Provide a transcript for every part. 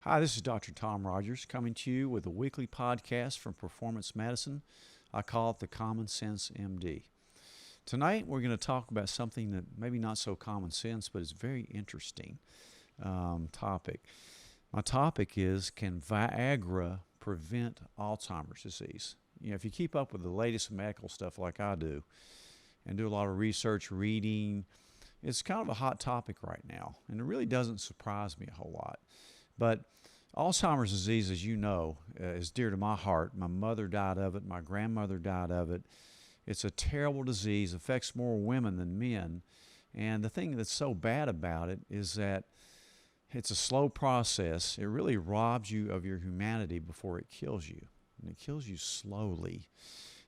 Hi, this is Dr. Tom Rogers coming to you with a weekly podcast from Performance Medicine. I call it the Common Sense MD. Tonight we're going to talk about something that maybe not so common sense, but it's very interesting topic. My topic is, can Viagra prevent Alzheimer's disease? You know, if you keep up with the latest medical stuff like I do and do a lot of research, reading, it's kind of a hot topic right now, and it really doesn't surprise me a whole lot. But Alzheimer's disease, as you know, is dear to my heart. My mother died of it. My grandmother died of it. It's a terrible disease, affects more women than men. And the thing that's so bad about it is that it's a slow process. It really robs you of your humanity before it kills you. And it kills you slowly.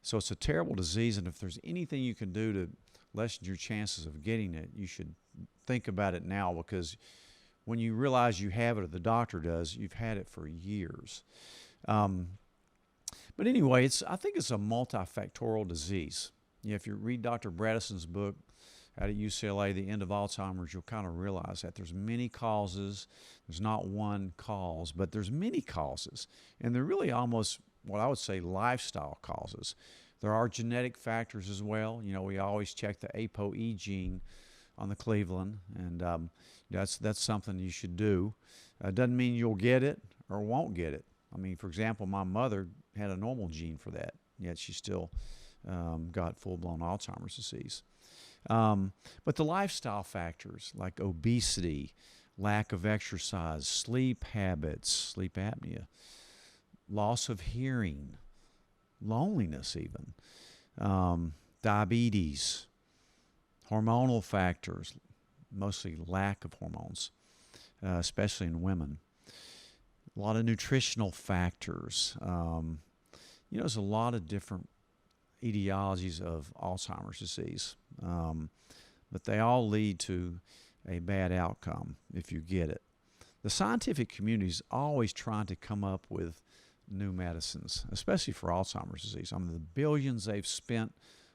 So it's a terrible disease, and if there's anything you can do to lessen your chances of getting it, you should think about it now, because when you realize you have it, or the doctor does, you've had it for years. But anyway, I think it's a multifactorial disease. You know, if you read Dr. Bredeson's book out at UCLA, The End of Alzheimer's, you'll kind of realize that there's many causes. There's not one cause, but there's many causes. And they're really almost what I would say lifestyle causes. There are genetic factors as well. You know, we always check the ApoE gene on the Cleveland, and that's something you should do. Doesn't mean you'll get it or won't get it. I mean, for example, my mother had a normal gene for that, yet she still got full-blown Alzheimer's disease. But the lifestyle factors like obesity, lack of exercise, sleep habits, sleep apnea, loss of hearing, loneliness even, diabetes, hormonal factors, mostly lack of hormones, especially in women. A lot of nutritional factors. There's a lot of different etiologies of Alzheimer's disease, but they all lead to a bad outcome if you get it. The scientific community is always trying to come up with new medicines, especially for Alzheimer's disease. I mean, the billions they've spent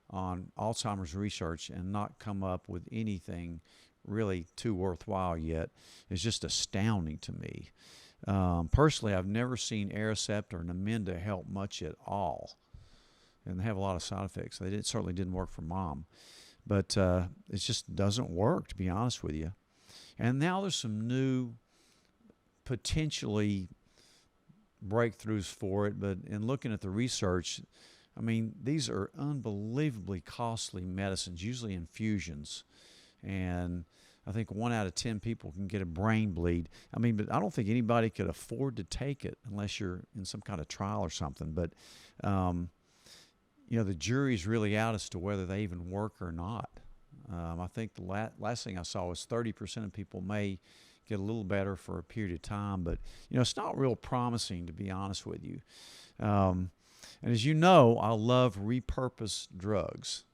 on Alzheimer's research and not come up with anything really too worthwhile yet is just astounding to me. Personally, I've never seen Aricept or Namenda help much at all, and they have a lot of side effects. Certainly didn't work for Mom, but it just doesn't work, to be honest with you. And now there's some new potentially breakthroughs for it, but in looking at the research, I mean, these are unbelievably costly medicines, usually infusions, and I think 1 out of 10 people can get a brain bleed. I mean, but I don't think anybody could afford to take it unless you're in some kind of trial or something. But, the jury's really out as to whether they even work or not. I think the last thing I saw was 30% of people may get a little better for a period of time, but, it's not real promising, to be honest with you. And as you know, I love repurposed drugs.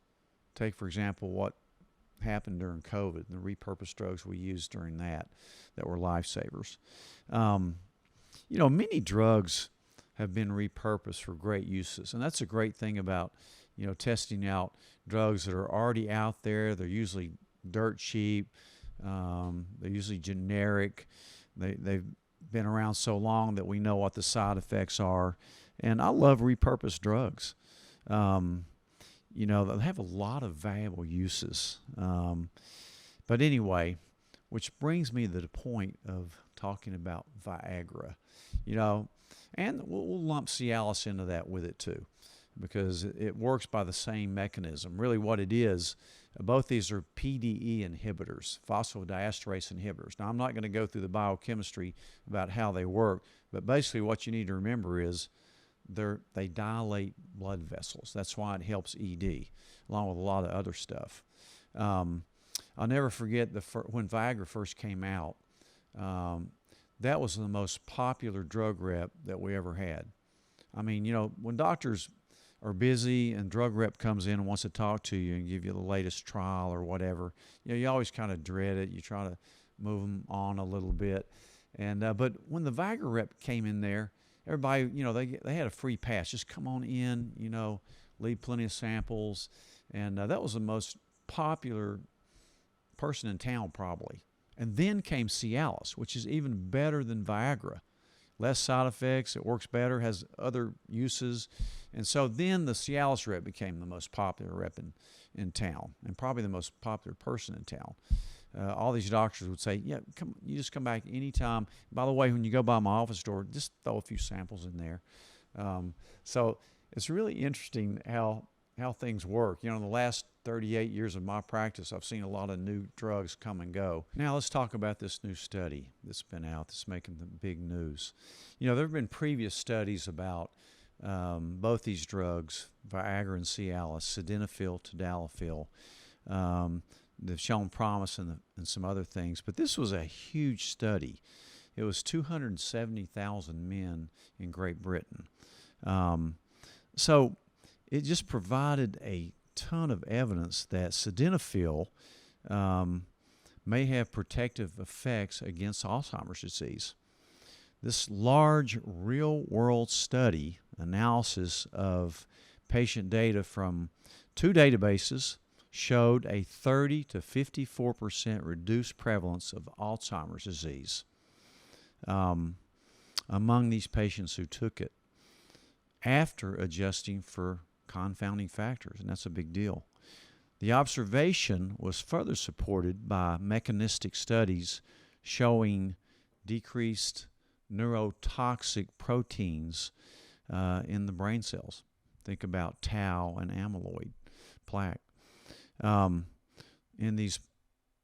Take, for example, what happened during COVID, and the repurposed drugs we used during that were lifesavers. Many drugs have been repurposed for great uses, and that's a great thing about, testing out drugs that are already out there. They're usually dirt cheap. They're usually generic. They've been around so long that we know what the side effects are. And I love repurposed drugs. They have a lot of valuable uses. But anyway, which brings me to the point of talking about Viagra, and we'll lump Cialis into that with it too, because it works by the same mechanism. Really what it is, both these are PDE inhibitors, phosphodiesterase inhibitors. Now, I'm not going to go through the biochemistry about how they work, but basically what you need to remember is they dilate blood vessels. That's why it helps ED, along with a lot of other stuff. I'll never forget when Viagra first came out. That was the most popular drug rep that we ever had. I mean, when doctors are busy and drug rep comes in and wants to talk to you and give you the latest trial or whatever, you always kind of dread it. You try to move them on a little bit. But when the Viagra rep came in there, everybody, they had a free pass. Just come on in, leave plenty of samples. And that was the most popular person in town probably. And then came Cialis, which is even better than Viagra. less side effects, it works better, has other uses. And so then the Cialis rep became the most popular rep in town, and probably the most popular person in town. All these doctors would say, yeah, you just come back anytime. By the way, when you go by my office door, just throw a few samples in there. So it's really interesting how things work. In the last 38 years of my practice, I've seen a lot of new drugs come and go. Now let's talk about this new study that's been out that's making the big news. There have been previous studies about both these drugs, Viagra and Cialis, sildenafil, tadalafil. They've shown promise in some other things, but this was a huge study. It was 270,000 men in Great Britain. So it just provided a ton of evidence that sildenafil may have protective effects against Alzheimer's disease. This large real-world study analysis of patient data from 2 databases showed a 30 to 54% reduced prevalence of Alzheimer's disease among these patients who took it after adjusting for confounding factors, and that's a big deal. The observation was further supported by mechanistic studies showing decreased neurotoxic proteins in the brain cells. Think about tau and amyloid plaque. In these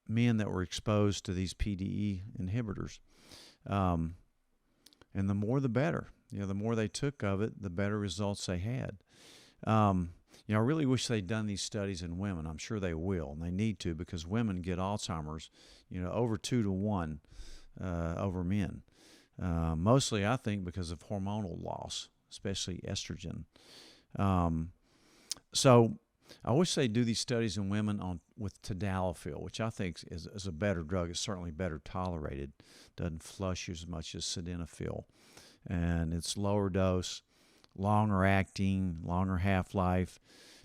men that were exposed to these PDE inhibitors. And the more the better. The more they took of it, the better results they had. I really wish they'd done these studies in women. I'm sure they will, and they need to, because women get Alzheimer's, over 2 to 1 over men. Mostly, I think, because of hormonal loss, especially estrogen. So I wish they'd do these studies in women with tadalafil, which I think is a better drug. It's certainly better tolerated. Doesn't flush you as much as sildenafil. And it's lower dose, longer acting, longer half-life,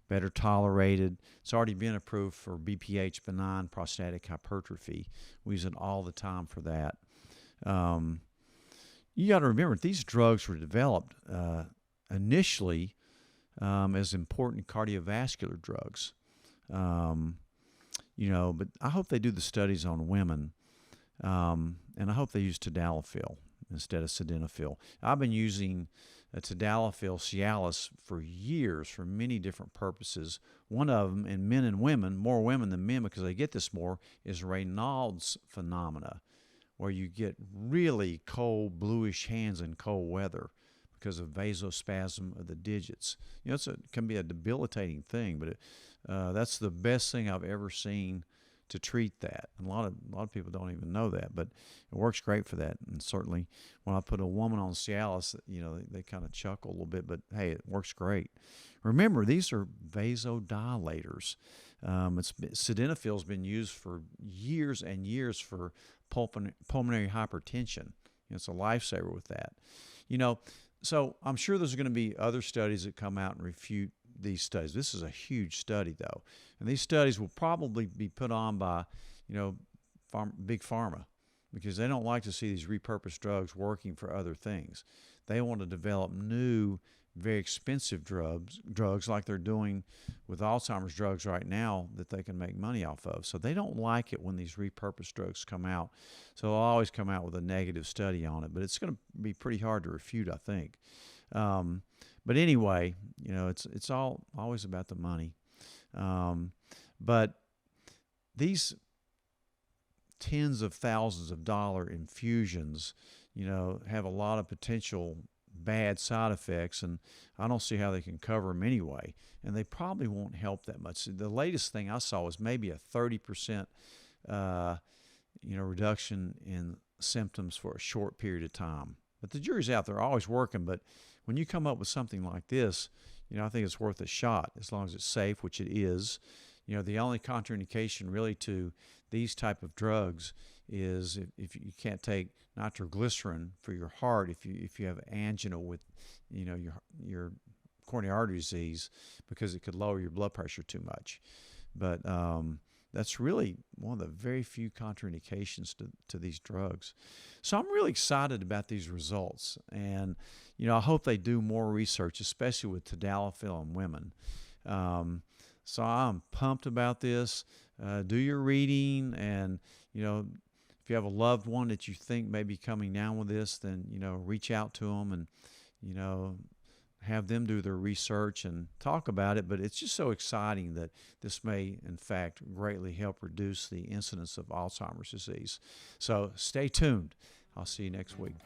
better tolerated. It's already been approved for BPH, benign prostatic hypertrophy. We use it all the time for that. You got to remember, these drugs were developed initially as important cardiovascular drugs. But I hope they do the studies on women, and I hope they use tadalafil instead of sildenafil. I've been using tadalafil Cialis for years for many different purposes. One of them, in men and women, more women than men because they get this more, is Raynaud's phenomena, where you get really cold, bluish hands in cold weather because of vasospasm of the digits. It can be a debilitating thing, but that's the best thing I've ever seen to treat that. And a lot of people don't even know that, but it works great for that. And certainly when I put a woman on Cialis, they kind of chuckle a little bit, but hey, it works great. Remember, these are vasodilators. Sildenafil's been used for years and years for pulmonary hypertension. It's a lifesaver with that. So I'm sure there's going to be other studies that come out and refute these studies. This is a huge study, though, and these studies will probably be put on by, big pharma, because they don't like to see these repurposed drugs working for other things. They want to develop new, very expensive drugs like they're doing with Alzheimer's drugs right now that they can make money off of. So they don't like it when these repurposed drugs come out. So they'll always come out with a negative study on it, but it's going to be pretty hard to refute, I think. But anyway, it's always about the money. But these tens of thousands of dollar infusions, have a lot of potential bad side effects, and I don't see how they can cover them anyway. And they probably won't help that much. The latest thing I saw was maybe a 30% reduction in symptoms for a short period of time. But the jury's out there, always working. But when you come up with something like this, I think it's worth a shot as long as it's safe, which it is. The only contraindication really to these type of drugs is if you can't take nitroglycerin for your heart, if you have angina with your coronary artery disease, because it could lower your blood pressure too much. But that's really one of the very few contraindications to these drugs. So I'm really excited about these results. And, I hope they do more research, especially with tadalafil in women. So I'm pumped about this. Do your reading, and, if you have a loved one that you think may be coming down with this, then, reach out to them and, have them do their research and talk about it. But it's just so exciting that this may, in fact, greatly help reduce the incidence of Alzheimer's disease. So stay tuned. I'll see you next week.